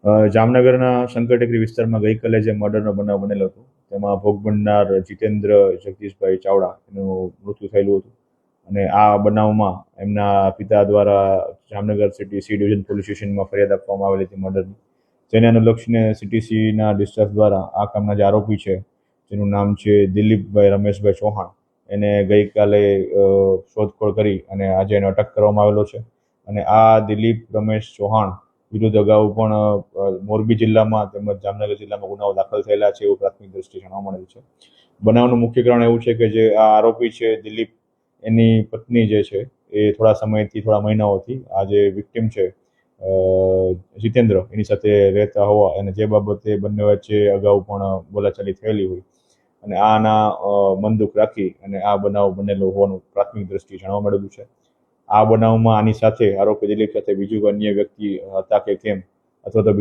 જામનગરના શંકર ટેકરી વિસ્તારમાં ગઈકાલે જે મર્ડરનો બનાવ બનેલો હતો તેમાં ભોગ બનનાર જીતેન્દ્ર જગદીશભાઈ ચાવડા એનું મૃત્યુ થયેલું હતું અને આ બનાવમાં એમના પિતા દ્વારા Jamnagar city C division police સ્ટેશનમાં ફરિયાદ આપવામાં આવેલી હતી મર્ડરની, જેને અનુલક્ષીને સીટીસીના ડિસ્ચાર્જ દ્વારા આ કામના જે આરોપી છે જેનું નામ છે દિલીપભાઈ રમેશભાઈ ચૌહાણ, એને ગઈકાલે શોધખોળ કરી અને આજે એને અટક કરવામાં આવેલો છે. અને આ દિલીપ રમેશ ચૌહાણ વિરુદ્ધ અગાઉ પણ મોરબી જિલ્લામાં તેમજ જામનગર જિલ્લામાં ગુનાઓ દાખલ થયેલા છે એવું પ્રાથમિક દ્રષ્ટિએ જાણવા મળેલ છે. બનાવનું મુખ્ય કારણ એવું છે કે જે આ આરોપી છે દિલીપ, એની પત્ની જે છે એ થોડા મહિનાઓથી આ જે વિક્ટિમ છે જીતેન્દ્ર એની સાથે રહેતા હોવા અને જે બાબતે બંને વચ્ચે અગાઉ પણ બોલાચાલી થયેલી હોય અને આના મનદુખ રાખી અને આ બનાવ બનેલો હોવાનું પ્રાથમિક દ્રષ્ટિએ જાણવા મળેલું છે. આ બનાવમાં આની સાથે આરોપી દિલીપ સાથે બીજું અન્ય વ્યક્તિ હતા કે કેમ અથવા તો